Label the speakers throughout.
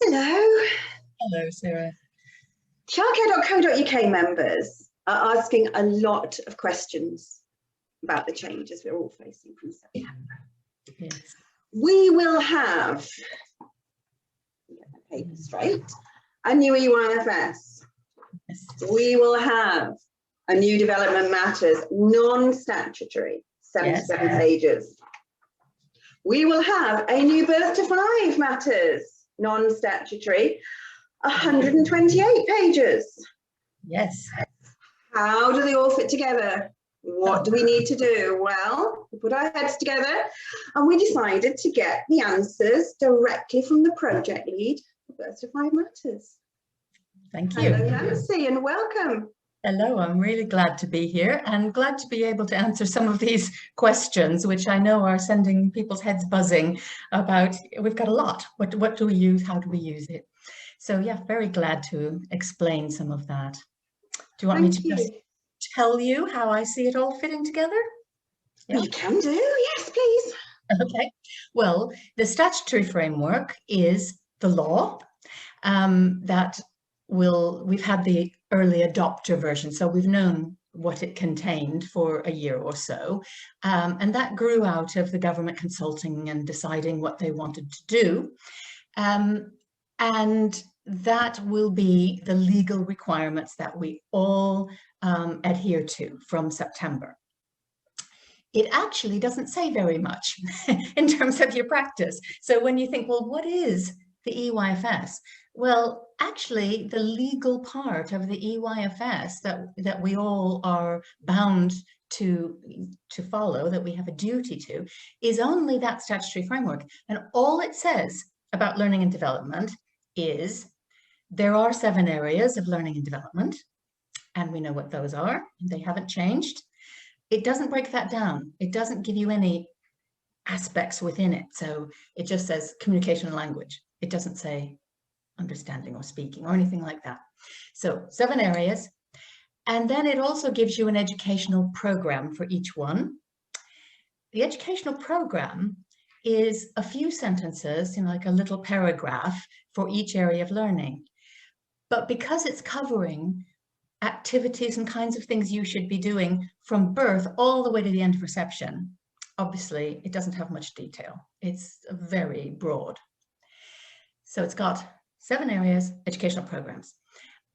Speaker 1: Hello.
Speaker 2: Hello, Sarah.
Speaker 1: Childcare.co.uk members are asking a lot of questions about the changes we're all facing from September.
Speaker 2: Yes.
Speaker 1: We will have, get my paper straight, a new EYFS.
Speaker 2: Yes.
Speaker 1: We will have a new Development Matters, non-statutory, 77 pages. We will have a new Birth to 5 Matters, non-statutory, 128 pages.
Speaker 2: Yes.
Speaker 1: How do they all fit together? What do we need to do? Well, we put our heads together and we decided to get the answers directly from the project lead for Birth to 5 Matters.
Speaker 2: Thank you.
Speaker 1: Hello, Nancy, and welcome.
Speaker 2: Hello, I'm really glad to be here and glad to be able to answer some of these questions, which I know are sending people's heads buzzing about. We've got a lot. What do we use? How do we use it? So yeah, very glad to explain some of that. Do you want me to just tell you how I see it all fitting together?
Speaker 1: Yeah. You can do, yes, please.
Speaker 2: Okay. Well, the statutory framework is the law we've had the early adopter version, so we've known what it contained for a year or so, and that grew out of the government consulting and deciding what they wanted to do, and that will be the legal requirements that we all adhere to from September. It actually doesn't say very much in terms of your practice. So when you think, well, what is the EYFS? Well, actually, the legal part of the EYFS that we all are bound to follow, that we have a duty to, is only that statutory framework. And all it says about learning and development is there are 7 areas of learning and development, and we know what those are. They haven't changed. It doesn't break that down. It doesn't give you any aspects within it. So it just says communication and language. It doesn't say understanding or speaking or anything like that. So 7 areas. And then it also gives you an educational program for each one. The educational program is a few sentences, like a little paragraph for each area of learning. But because it's covering activities and kinds of things you should be doing from birth all the way to the end of reception, obviously it doesn't have much detail. It's very broad. So it's got 7 areas, educational programs.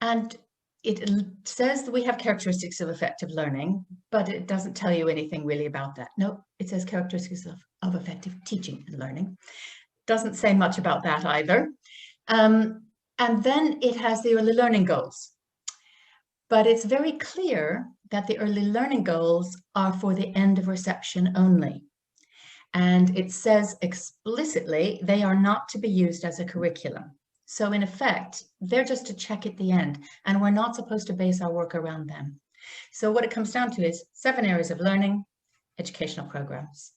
Speaker 2: And it says that we have characteristics of effective learning, but it doesn't tell you anything really about that. No, it says characteristics of effective teaching and learning. Doesn't say much about that either. And then it has the early learning goals. But it's very clear that the early learning goals are for the end of reception only. And it says explicitly they are not to be used as a curriculum. So in effect, they're just a check at the end, and we're not supposed to base our work around them. So what it comes down to is 7 areas of learning, educational programs,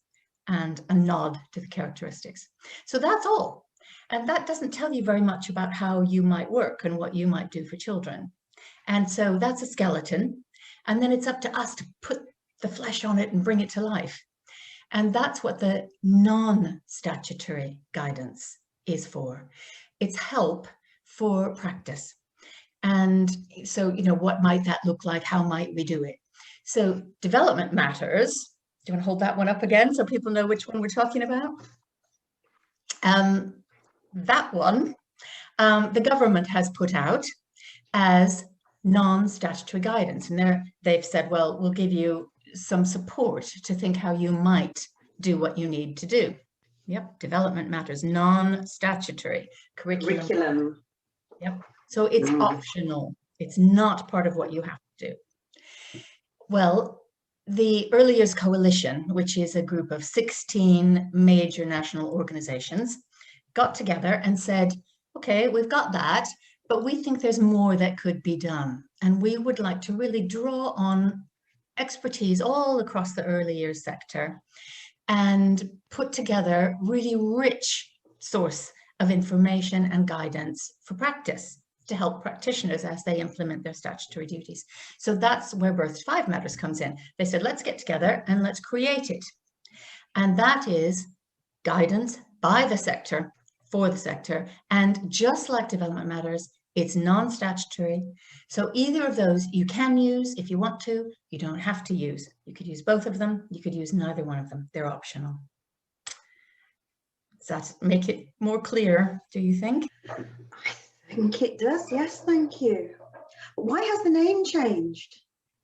Speaker 2: and a nod to the characteristics. So that's all. And that doesn't tell you very much about how you might work and what you might do for children. And so that's a skeleton. And then it's up to us to put the flesh on it and bring it to life. And that's what the non-statutory guidance is for. It's help for practice. And so, what might that look like? How might we do it? So Development Matters, do you want to hold that one up again so people know which one we're talking about? That one, the government has put out as non-statutory guidance. And they've said, well, we'll give you some support to think how you might do what you need to do. Yep, Development Matters, non-statutory curriculum. Yep, so it's optional. It's not part of what you have to do. Well, the Early Years Coalition, which is a group of 16 major national organizations, got together and said, okay, we've got that, but we think there's more that could be done. And we would like to really draw on expertise all across the early years sector and put together really rich source of information and guidance for practice to help practitioners as they implement their statutory duties. So that's where Birth to 5 Matters comes in. They said, let's get together and let's create it. And that is guidance by the sector for the sector. And just like development matters, it's non-statutory. So either of those you can use if you want to, you don't have to use. You could use both of them, you could use neither one of them. They're optional. Does that make it more clear, do you think?
Speaker 1: I think it does, yes, thank you. Why has the name changed?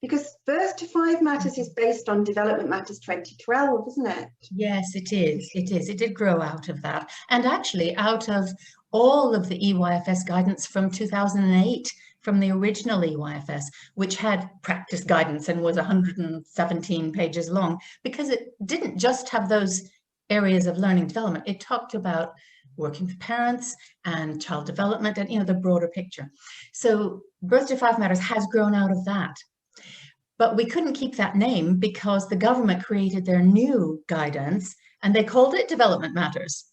Speaker 1: Because Birth to 5 Matters is based on Development Matters 2012, isn't it?
Speaker 2: Yes, it is. It is. It did grow out of that. And actually out of all of the EYFS guidance from 2008, from the original EYFS, which had practice guidance and was 117 pages long, because it didn't just have those areas of learning development. It talked about working with parents and child development and, you know, the broader picture. So Birth to 5 Matters has grown out of that. But we couldn't keep that name because the government created their new guidance and they called it Development Matters,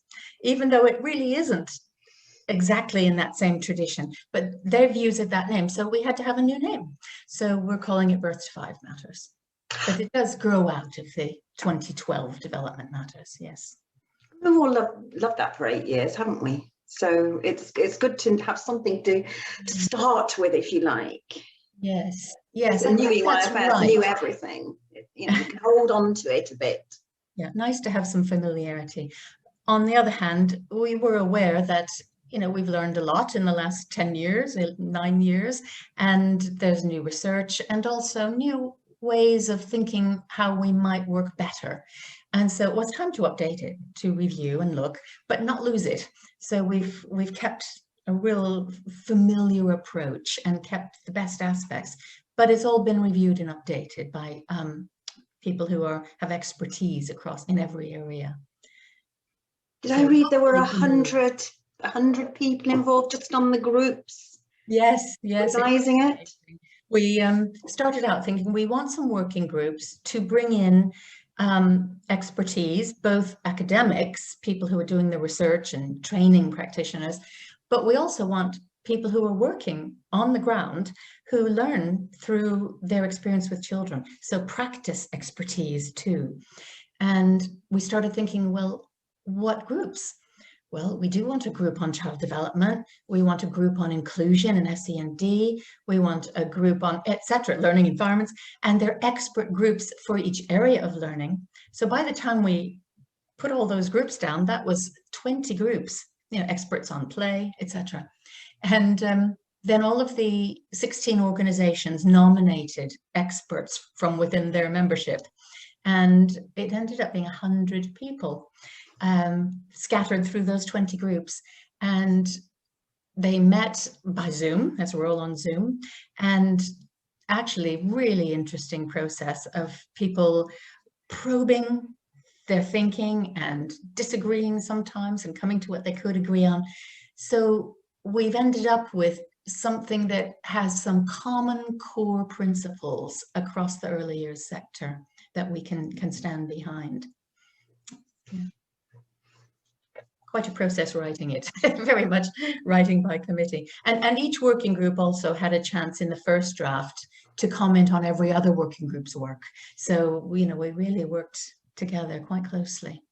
Speaker 2: even though it really isn't exactly in that same tradition, but they've used that name. So we had to have a new name. So we're calling it Birth to 5 Matters. But it does grow out of the 2012 Development Matters, yes.
Speaker 1: We've all loved that for 8 years, haven't we? So it's good to have something to start with, if you like.
Speaker 2: Yes, yes.
Speaker 1: And new EYFS, new everything. You know, you can hold on to it a bit.
Speaker 2: Yeah, nice to have some familiarity. On the other hand, we were aware that, you know, we've learned a lot in the last 10 years, 9 years, and there's new research and also new ways of thinking how we might work better. And so it was time to update it, to review and look, but not lose it. So we've kept a real familiar approach and kept the best aspects, but it's all been reviewed and updated by people who have expertise across in every area.
Speaker 1: Did I read there were 100 people involved just on the groups?
Speaker 2: Yes, yes.
Speaker 1: Organizing it.
Speaker 2: We started out thinking we want some working groups to bring in expertise, both academics, people who are doing the research and training practitioners, but we also want people who are working on the ground who learn through their experience with children. So practice expertise too. And we started thinking, well, what groups? Well, we do want a group on child development. We want a group on inclusion and SEND. We want a group on etc. learning environments, and they're expert groups for each area of learning. So by the time we put all those groups down, that was 20 groups, you know, experts on play, etc. And then all of the 16 organizations nominated experts from within their membership. And it ended up being 100 people scattered through those 20 groups. And they met by Zoom, as we're all on Zoom, and actually really interesting process of people probing their thinking and disagreeing sometimes and coming to what they could agree on. So we've ended up with something that has some common core principles across the early years sector that we can stand behind. Yeah. Quite a process writing it, very much writing by committee. And each working group also had a chance in the first draft to comment on every other working group's work. So, you know, we really worked together quite closely.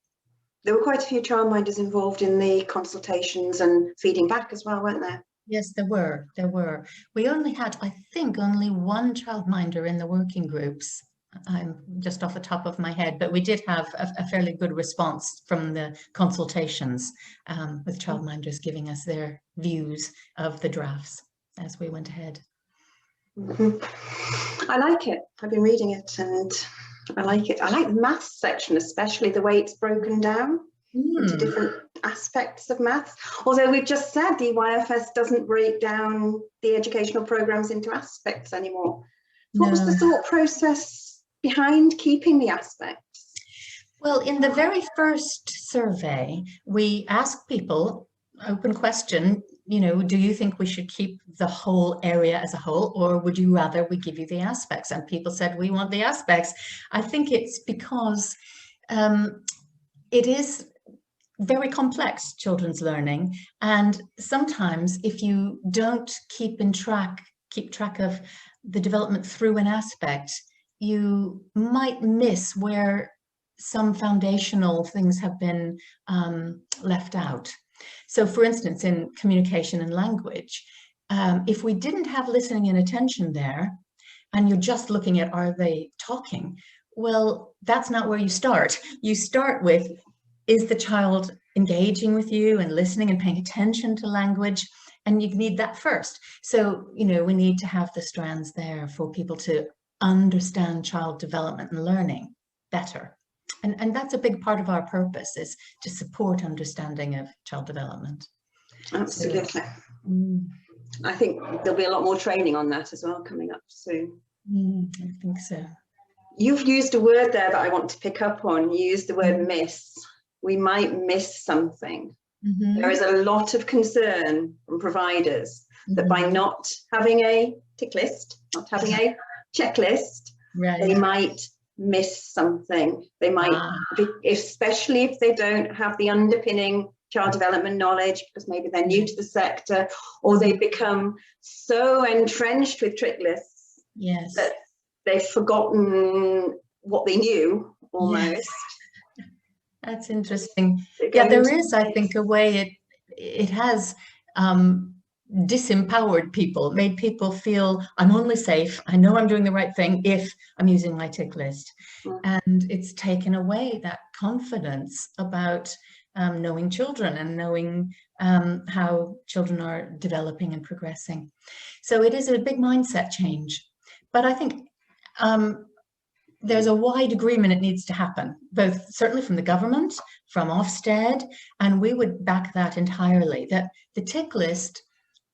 Speaker 1: There were quite a few childminders involved in the consultations and feeding back as well, weren't there?
Speaker 2: Yes, there were. We only had, I think, only one childminder in the working groups. I'm just off the top of my head, but we did have a fairly good response from the consultations with childminders giving us their views of the drafts as we went ahead.
Speaker 1: I like it. I've been reading it and I like it. I like the maths section, especially the way it's broken down into different aspects of maths. Although we've just said the EYFS doesn't break down the educational programs into aspects anymore. So what was the thought process behind keeping the aspects?
Speaker 2: Well, in the very first survey, we asked people, open question, you know, do you think we should keep the whole area as a whole, or would you rather we give you the aspects? And people said, we want the aspects. I think it's because it is very complex, children's learning. And sometimes if you don't keep track of the development through an aspect, you might miss where some foundational things have been left out. So for instance, in communication and language, if we didn't have listening and attention there, and you're just looking at, are they talking? Well, that's not where you start. You start with, is the child engaging with you and listening and paying attention to language? And you need that first. So, you know, we need to have the strands there for people to understand child development and learning better. And that's a big part of our purpose, is to support understanding of child development.
Speaker 1: Absolutely.
Speaker 2: So,
Speaker 1: I think there'll be a lot more training on that as well coming up soon.
Speaker 2: I think so.
Speaker 1: You've used a word there that I want to pick up on. You used the word miss. We might miss something. There is a lot of concern from providers that by not having a tick list, not having a checklist, they might miss something. They might, especially if they don't have the underpinning child development knowledge, because maybe they're new to the sector, or they become so entrenched with trick lists that they've forgotten what they knew almost.
Speaker 2: That's interesting. Yeah, there is, I think, a way it has disempowered people, made people feel I'm only safe, I know I'm doing the right thing if I'm using my tick list. And it's taken away that confidence about knowing children and knowing how children are developing and progressing. So it is a big mindset change. But I think there's a wide agreement it needs to happen, both certainly from the government, from Ofsted, and we would back that entirely, that the tick list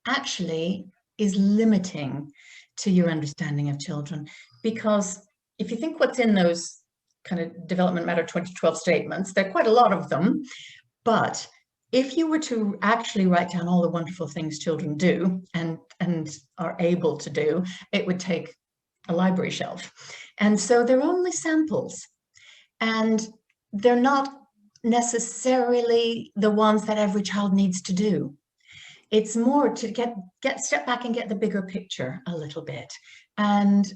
Speaker 2: actually is limiting to your understanding of children. Because if you think what's in those kind of Development Matter 2012 statements, there are quite a lot of them, but if you were to actually write down all the wonderful things children do and are able to do, it would take a library shelf. And so they're only samples, and they're not necessarily the ones that every child needs to do. It's more to step back and get the bigger picture a little bit. And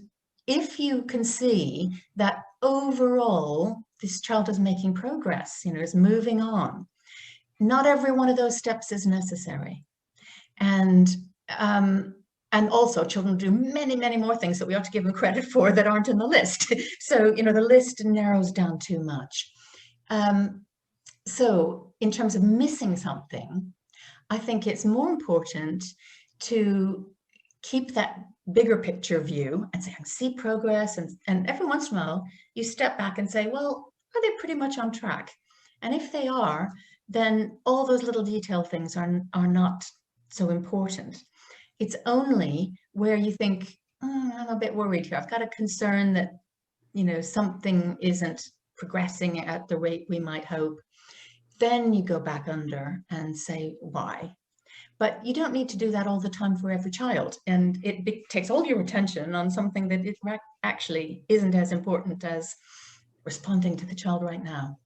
Speaker 2: if you can see that overall this child is making progress, you know, is moving on, not every one of those steps is necessary. And also children do many, many more things that we ought to give them credit for that aren't in the list. So, you know, the list narrows down too much. So in terms of missing something, I think it's more important to keep that bigger picture view and say, I see progress. And every once in a while, you step back and say, well, are they pretty much on track? And if they are, then all those little detail things are not so important. It's only where you think, I'm a bit worried here. I've got a concern that, you know, something isn't progressing at the rate we might hope. Then you go back under and say, why? But you don't need to do that all the time for every child. And it takes all your attention on something that it actually isn't as important as responding to the child right now.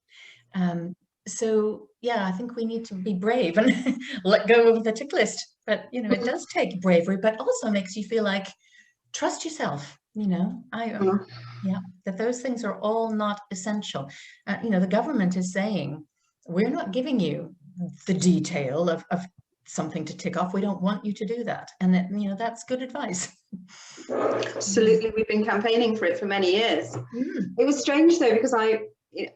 Speaker 2: So yeah, I think we need to be brave and let go of the tick list. But, you know, it does take bravery, but also makes you feel like, trust yourself, you know, yeah, that those things are all not essential. You know, the government is saying, we're not giving you the detail of something to tick off. We don't want you to do that. And that, you know, that's good advice.
Speaker 1: Absolutely. We've been campaigning for it for many years. It was strange though, because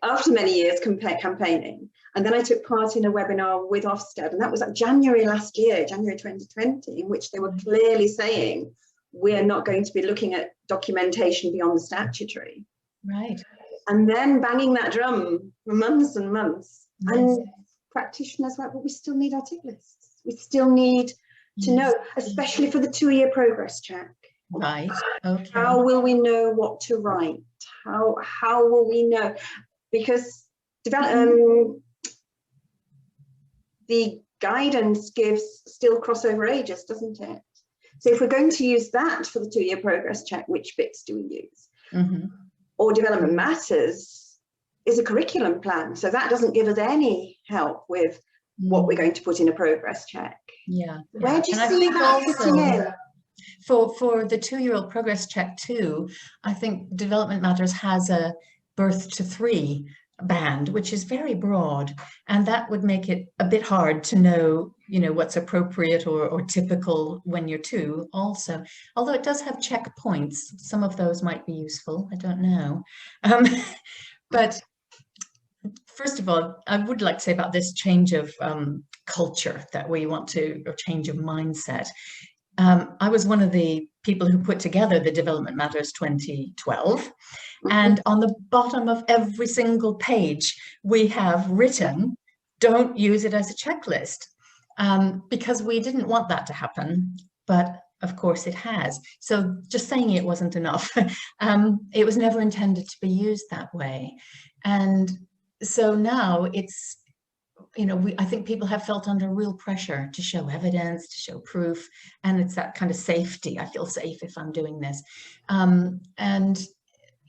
Speaker 1: after many years campaigning, and then I took part in a webinar with Ofsted, and that was January last year, January 2020, in which they were clearly saying, we're not going to be looking at documentation beyond the statutory.
Speaker 2: Right.
Speaker 1: And then banging that drum for months and months. Yes. And practitioners went, well, we still need our tick lists. We still need to know, especially for the 2-year progress check.
Speaker 2: Right. Okay.
Speaker 1: How will we know what to write? How will we know? Because the guidance gives still crossover ages, doesn't it? So if we're going to use that for the 2-year progress check, which bits do we use? Or Development Matters is a curriculum plan. So that doesn't give us any help with what we're going to put in a progress check.
Speaker 2: Yeah.
Speaker 1: Where do you see that fitting in?
Speaker 2: For the 2-year-old progress check too, I think Development Matters has a birth to 3 band, which is very broad, and that would make it a bit hard to know, what's appropriate or typical when you're 2 also. Although it does have checkpoints, some of those might be useful, I don't know. But first of all, I would like to say about this change of culture that we want to, or change of mindset. I was one of the people who put together the Development Matters 2012. And on the bottom of every single page, we have written, don't use it as a checklist, because we didn't want that to happen. But of course it has. So just saying it wasn't enough. It was never intended to be used that way. And so now it's, I think people have felt under real pressure to show evidence, to show proof, and it's that kind of safety. I feel safe if I'm doing this. And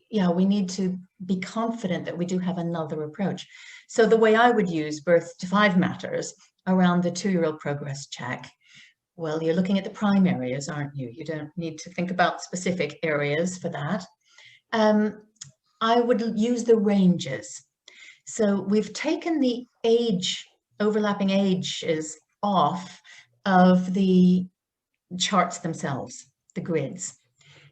Speaker 2: yeah, we need to be confident that we do have another approach. So the way I would use birth to 5 matters around the 2-year-old progress check, well, you're looking at the prime areas, aren't you? You don't need to think about specific areas for that. I would use the ranges. So we've taken the overlapping ages off of the charts themselves, the grids.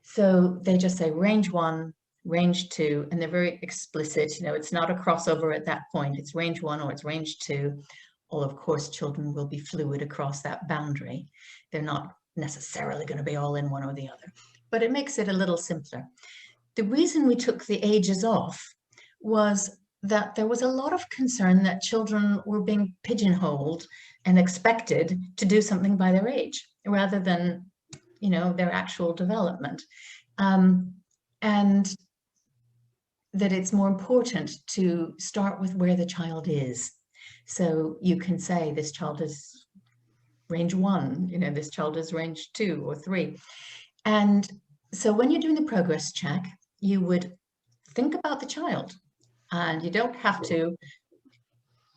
Speaker 2: So they just say range 1, range 2, and they're very explicit. It's not a crossover at that point. It's range 1 or it's range 2. Well, of course, children will be fluid across that boundary. They're not necessarily going to be all in one or the other, but it makes it a little simpler. The reason we took the ages off was that there was a lot of concern that children were being pigeonholed and expected to do something by their age rather than, their actual development. And that it's more important to start with where the child is. So you can say this child is range 1, this child is range 2 or 3. And so when you're doing the progress check, you would think about the child. And you don't have to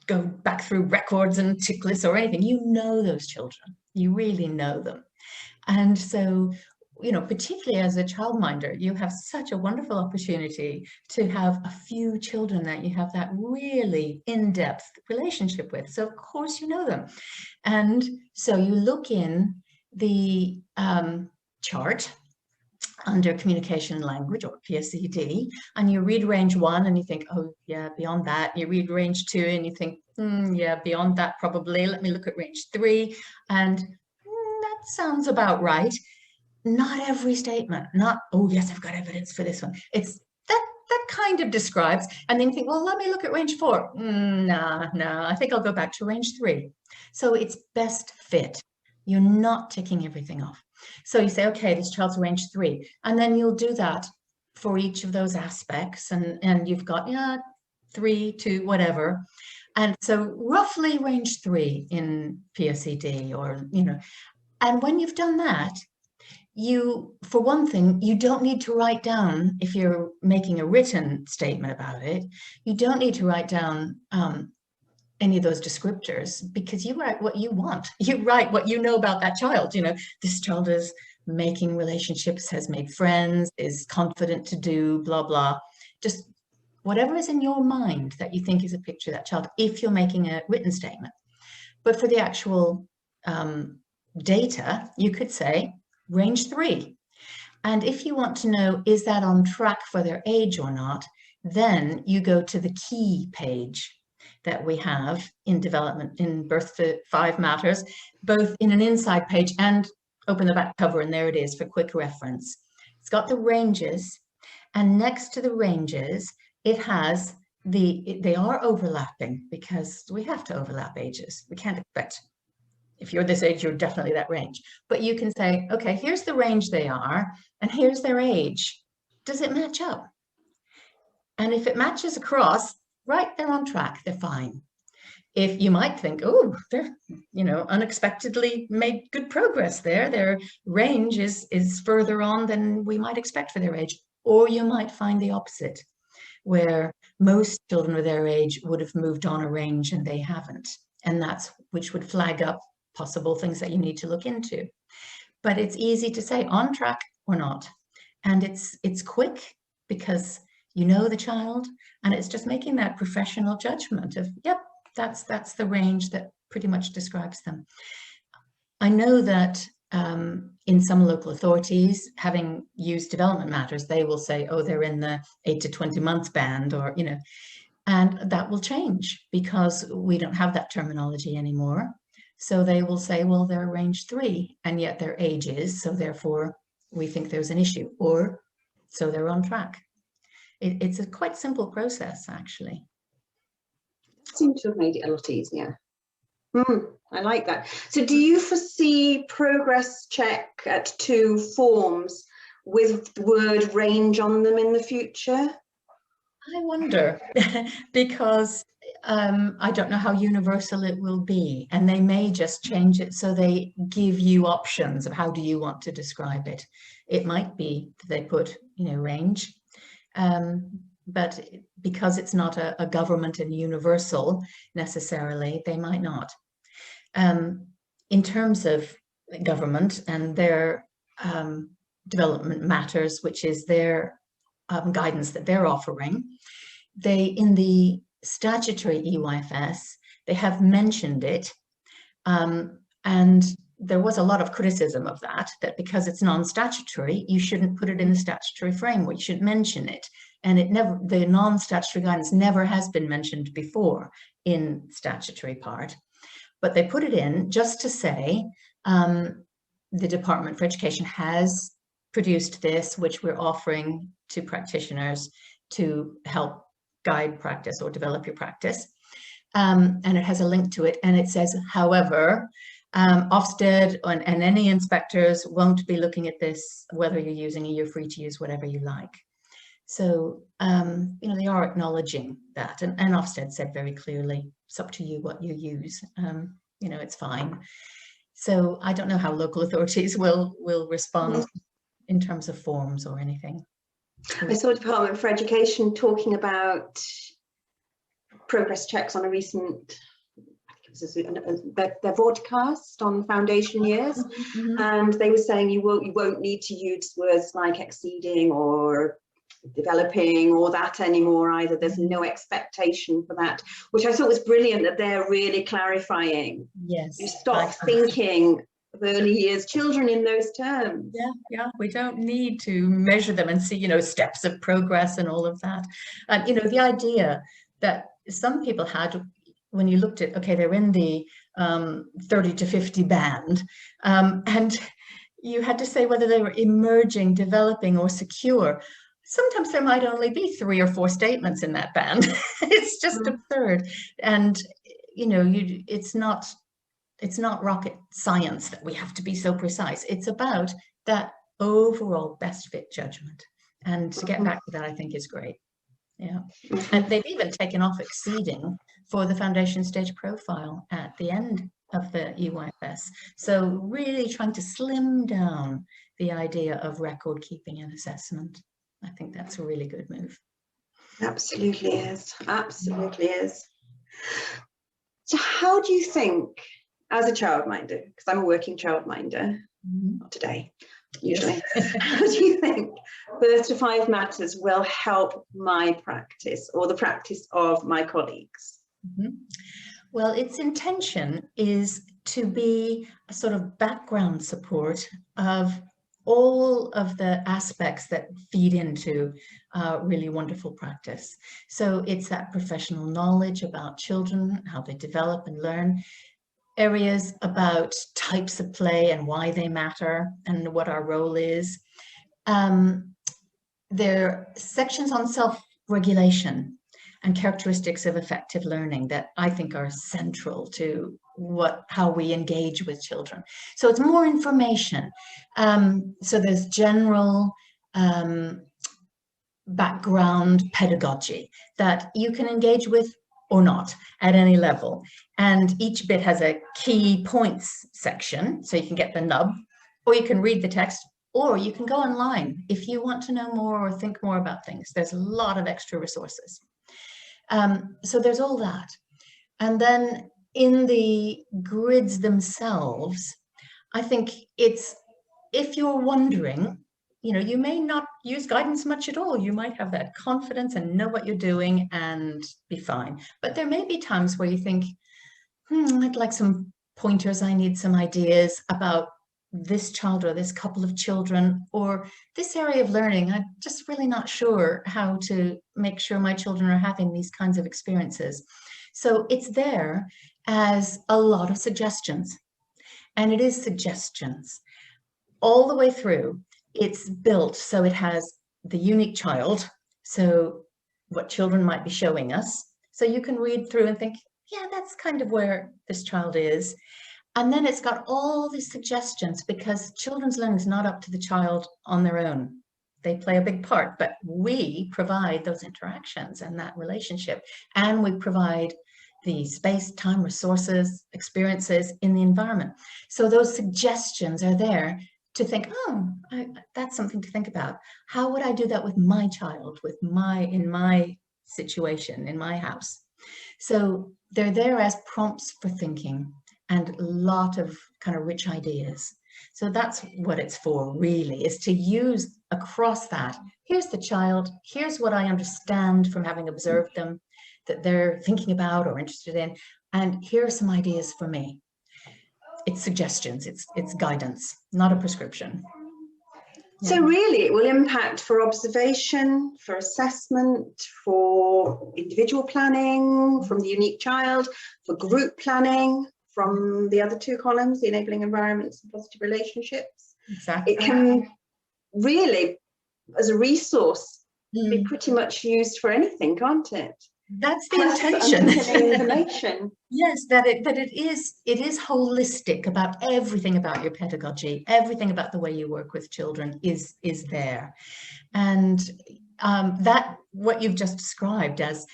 Speaker 2: go back through records and tick lists or anything. You know those children. You really know them. And so, particularly as a childminder, you have such a wonderful opportunity to have a few children that you have that really in-depth relationship with. So of course you know them. And so you look in the chart under communication and language, or PSED, and you read range 1 and you think, oh yeah, beyond that. You read range 2 and you think, yeah, beyond that probably. Let me look at range 3, and that sounds about right. Not every statement, not, oh yes, I've got evidence for this one. It's that kind of describes, and then you think, well, let me look at range 4. Nah, I think I'll go back to range 3. So it's best fit. You're not ticking everything off. So you say, okay, this child's range 3, and then you'll do that for each of those aspects, and you've got 3, 2, whatever. And so roughly range 3 in PSED, or, and when you've done that, for one thing, you don't need to write down, if you're making a written statement about it, you don't need to write down any of those descriptors, because you write what you want. You write what you know about that child. This child is making relationships, has made friends, is confident to do blah, blah. Just whatever is in your mind that you think is a picture of that child, if you're making a written statement. But for the actual data, you could say range 3. And if you want to know, is that on track for their age or not, then you go to the key page that we have in development, in birth to 5 matters, both in an inside page and open the back cover, and there it is for quick reference. It's got the ranges, and next to the ranges, it has they are overlapping, because we have to overlap ages. We can't expect, if you're this age, you're definitely that range. But you can say, okay, here's the range they are, and here's their age. Does it match up? And if it matches across, right, they're on track, they're fine. If you might think, oh, they're, unexpectedly made good progress there. Their range is further on than we might expect for their age. Or you might find the opposite, where most children of their age would have moved on a range and they haven't. And which would flag up possible things that you need to look into. But it's easy to say on track or not. And it's quick, because You know the child, and it's just making that professional judgment of, yep, that's the range that pretty much describes them. I know that in some local authorities, having used development matters, they will say, oh, they're in the 8 to 20 month band, or, you know, and that will change because we don't have that terminology anymore. So they will say, well, they're range 3, and yet their age is, so therefore we think there's an issue, or so they're on track. It's a quite simple process, actually.
Speaker 1: Seem to have made it a lot easier. I like that. So do you foresee progress check at 2 forms with the word range on them in the future?
Speaker 2: I wonder, because I don't know how universal it will be, and they may just change it so they give you options of how do you want to describe it. It might be that they put, you know, range, but because it's not a government and universal necessarily, they might not. In terms of government and their development matters, which is their guidance that they're offering, they, in the statutory EYFS, they have mentioned it, and there was a lot of criticism of that because it's non-statutory, you shouldn't put it in the statutory framework, you should mention it. And it never, the non-statutory guidance never has been mentioned before in statutory part, but they put it in just to say the Department for Education has produced this, which we're offering to practitioners to help guide practice or develop your practice. And it has a link to it, and it says, however, Ofsted and any inspectors won't be looking at this, whether you're using it, you're free to use whatever you like. So, you know, they are acknowledging that, and Ofsted said very clearly, it's up to you what you use, you know, it's fine. So I don't know how local authorities will respond in terms of forms or anything.
Speaker 1: I saw Department for Education talking about progress checks on a recent, I think it was their broadcast on foundation years, and they were saying you won't need to use words like exceeding or developing or that anymore either. There's no expectation for that, which I thought was brilliant that they're really clarifying.
Speaker 2: Yes,
Speaker 1: you stop thinking of early years children in those terms.
Speaker 2: Yeah, we don't need to measure them and see, you know, steps of progress and all of that. And you know, the idea that some people had when you looked at, okay, they're in the 30 to 50 band, and you had to say whether they were emerging, developing, or secure. Sometimes there might only be 3 or 4 statements in that band. It's just absurd. And, you know, it's not rocket science that we have to be so precise. It's about that overall best fit judgment. And to get back to that, I think is great. Yeah. And they've even taken off exceeding for the foundation stage profile at the end of the EYFS. So really trying to slim down the idea of record keeping and assessment. I think that's a really good move.
Speaker 1: Absolutely is. Absolutely is. So how do you think, as a childminder, because I'm a working childminder, not today, usually, how do you think Birth to 5 Matters will help my practice or the practice of my colleagues?
Speaker 2: Well, its intention is to be a sort of background support of all of the aspects that feed into really wonderful practice. So it's that professional knowledge about children, how they develop and learn, areas about types of play and why they matter and what our role is. There are sections on self-regulation and characteristics of effective learning that I think are central to how we engage with children. So it's more information. So there's general background pedagogy that you can engage with or not at any level. And each bit has a key points section, so you can get the nub, or you can read the text, or you can go online if you want to know more or think more about things. There's a lot of extra resources. So there's all that. And then in the grids themselves, I think it's, if you're wondering, you know, you may not use guidance much at all. You might have that confidence and know what you're doing and be fine. But there may be times where you think, I'd like some pointers, I need some ideas about this child or this couple of children or this area of learning. I'm just really not sure how to make sure my children are having these kinds of experiences. So it's there as a lot of suggestions, and it is suggestions all the way through. It's built so it has the unique child, so what children might be showing us, so you can read through and think, yeah, that's kind of where this child is. And then it's got all these suggestions, because children's learning is not up to the child on their own. They play a big part, but we provide those interactions and that relationship, and we provide the space, time, resources, experiences in the environment. So those suggestions are there to think, that's something to think about. How would I do that with my child, in my situation, in my house? So they're there as prompts for thinking and a lot of kind of rich ideas. So that's what it's for, really, is to use across that. Here's the child, here's what I understand from having observed them that they're thinking about or interested in, and here are some ideas for me. It's suggestions, it's guidance, not a prescription.
Speaker 1: So really it will impact for observation, for assessment, for individual planning, from the unique child, for group planning, from the other two columns, the enabling environments and positive relationships.
Speaker 2: Exactly.
Speaker 1: It can really, as a resource, be pretty much used for anything, can't it?
Speaker 2: That's the intention.
Speaker 1: Information.
Speaker 2: Yes, that it is holistic about everything about your pedagogy, everything about the way you work with children is there, and that what you've just described as,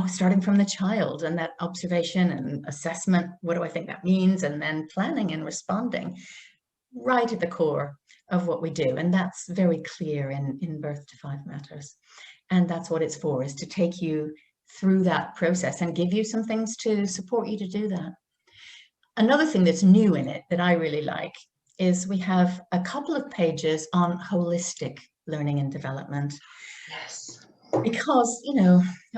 Speaker 2: starting from the child and that observation and assessment. What do I think that means? And then planning and responding, right at the core of what we do, and that's very clear in Birth to 5 Matters. And that's what it's for, is to take you through that process and give you some things to support you to do that. Another thing that's new in it that I really like is we have a couple of pages on holistic learning and development.
Speaker 1: Yes.
Speaker 2: Because,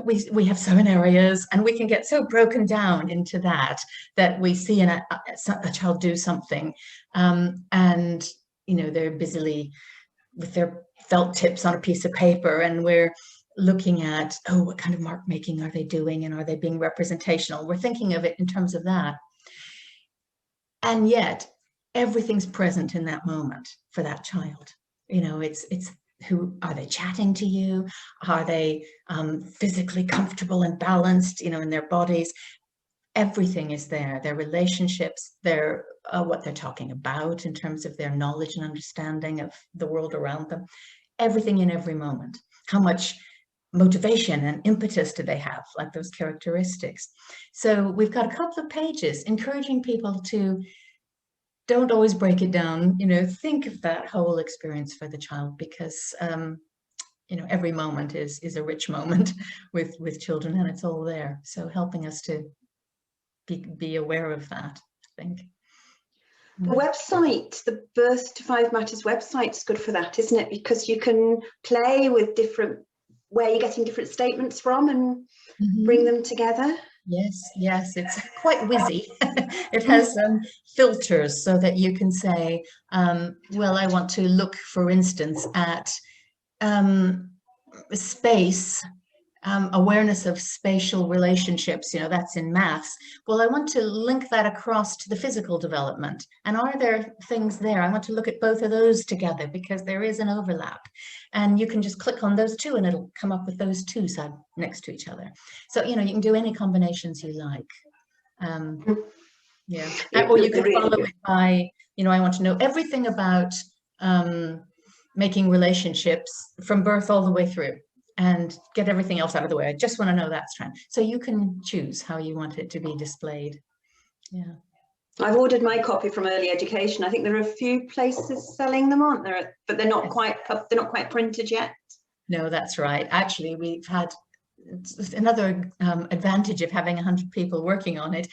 Speaker 2: we have 7 areas and we can get so broken down into that we see a child do something and, they're busily with their felt tips on a piece of paper, and we're looking at, what kind of mark making are they doing, and are they being representational? We're thinking of it in terms of that. And yet everything's present in that moment for that child. It's who are they chatting to you? Are they physically comfortable and balanced, in their bodies? Everything is there. Their relationships, their what they're talking about in terms of their knowledge and understanding of the world around them. Everything in every moment. How much motivation and impetus do they have, like those characteristics. So we've got a couple of pages encouraging people to don't always break it down, think of that whole experience for the child, because every moment is a rich moment with children, and it's all there. So helping us to be aware of that, I think.
Speaker 1: The website, the Birth to 5 Matters website is good for that, isn't it? Because you can play with where you're getting different statements from and bring them together.
Speaker 2: Yes, it's quite whizzy. It has filters so that you can say, well, I want to look, for instance, at space, awareness of spatial relationships, that's in maths. Well, I want to link that across to the physical development. And are there things there? I want to look at both of those together because there is an overlap. And you can just click on those two and it'll come up with those two side next to each other. So, you can do any combinations you like. Yeah. Or you could follow it by, I want to know everything about making relationships from birth all the way through, and get everything else out of the way. I just want to know that strand. So you can choose how you want it to be displayed. Yeah.
Speaker 1: I've ordered my copy from Early Education. I think there are a few places selling them, aren't there? But they're not quite printed yet.
Speaker 2: No, that's right. Actually, we've had another advantage of having 100 people working on it.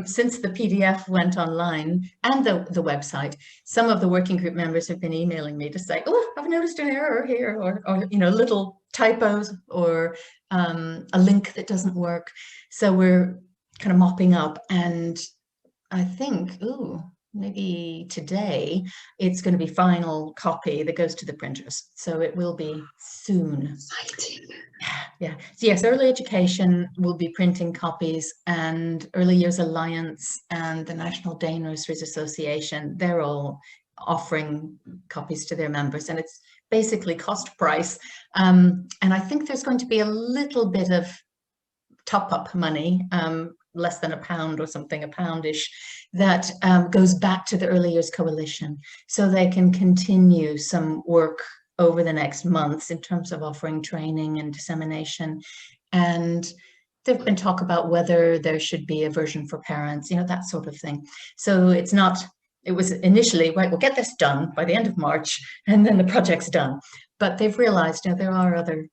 Speaker 2: Since the PDF went online and the website, some of the working group members have been emailing me to say, oh, I've noticed an error here, or you know, little typos, or a link that doesn't work. So we're kind of mopping up, and I think, maybe today it's going to be final copy that goes to the printers, so it will be soon.
Speaker 1: Exciting.
Speaker 2: Yeah. So yes, Early Education will be printing copies, and Early Years Alliance and the National Day Nurseries Association, they're all offering copies to their members, and it's basically cost price. And I think there's going to be a little bit of top-up money, less than £1 or something, £1-ish, that goes back to the Early Years Coalition, so they can continue some work over the next months in terms of offering training and dissemination. And there've been talk about whether there should be a version for parents, you know, that sort of thing. So it's not, it was initially, right, we'll get this done by the end of March and then the project's done. But they've realized, you know, there are other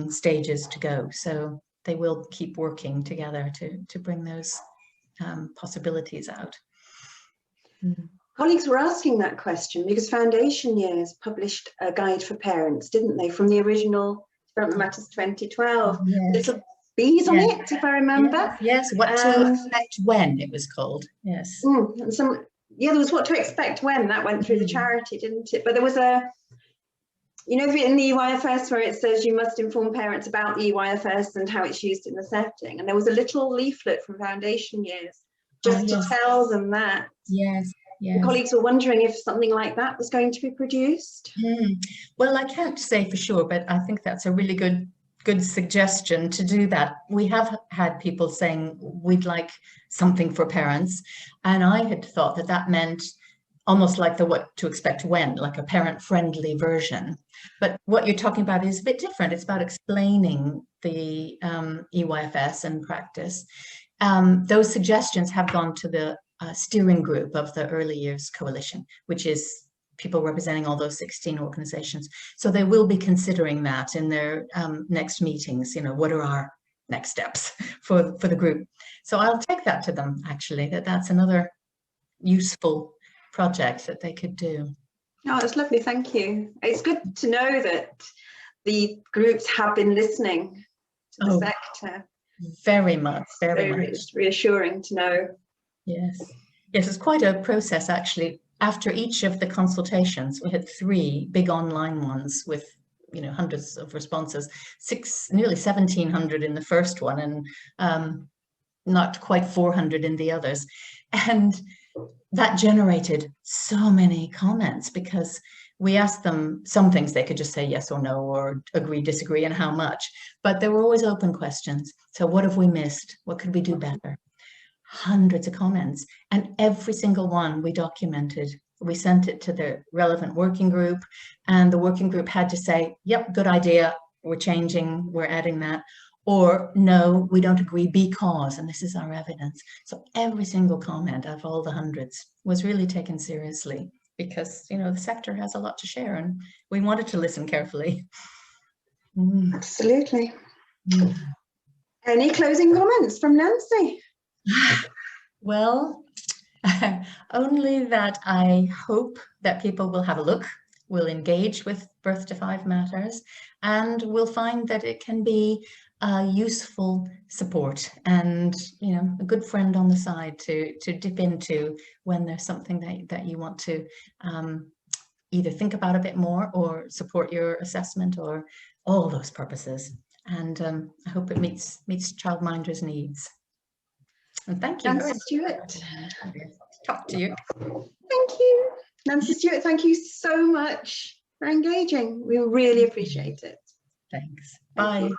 Speaker 2: stages to go. So they will keep working together to bring those possibilities out.
Speaker 1: Colleagues were asking that question because Foundation Years published a guide for parents, didn't they, from the original Development Matters 2012.
Speaker 2: Yes.
Speaker 1: Little bees on it, if I remember.
Speaker 2: Yes, What to Expect When, it was called. Yes.
Speaker 1: And there was What to Expect When, that went through the charity, didn't it? But there was you know, in the EYFS where it says you must inform parents about the EYFS and how it's used in the setting. And there was a little leaflet from Foundation Years just to tell them that.
Speaker 2: Yes.
Speaker 1: The colleagues were wondering if something like that was going to be produced.
Speaker 2: Well, I can't say for sure, but I think that's a really good suggestion to do that. We have had people saying we'd like something for parents, and I had thought that that meant almost like the What to Expect When, like a parent-friendly version. But what you're talking about is a bit different. It's about explaining the EYFS and practice. Those suggestions have gone to the steering group of the Early Years Coalition, which is people representing all those 16 organizations. So they will be considering that in their next meetings. You know, what are our next steps for the group? So I'll take that to them, actually, that's another useful project that they could do.
Speaker 1: Oh, that's lovely, thank you. It's good to know that the groups have been listening to the sector.
Speaker 2: Very much, very much.
Speaker 1: It's reassuring to know.
Speaker 2: Yes, it's quite a process, actually. After each of the consultations, we had 3 big online ones with, you know, hundreds of responses, nearly 1,700 in the first one, and not quite 400 in the others. And that generated so many comments because we asked them some things they could just say yes or no, or agree, disagree, and how much. But there were always open questions. So what have we missed? What could we do better? Hundreds of comments, and every single one we documented. We sent it to the relevant working group, and the working group had to say, yep, good idea, we're changing, we're adding that, or no, we don't agree because, and this is our evidence. So every single comment of all the hundreds was really taken seriously, because, you know, the sector has a lot to share and we wanted to listen carefully.
Speaker 1: Absolutely. Any closing comments from Nancy?
Speaker 2: Well, only that I hope that people will have a look, will engage with Birth to 5 Matters, and will find that it can be a useful support and, you know, a good friend on the side to dip into when there's something that you want to either think about a bit more or support your assessment, or all those purposes. And I hope it meets childminders' needs. And thank you.
Speaker 1: Nancy Stewart.
Speaker 2: Talk to you.
Speaker 1: Thank you. Nancy Stewart, thank you so much for engaging. We really appreciate it.
Speaker 2: Thanks. Bye.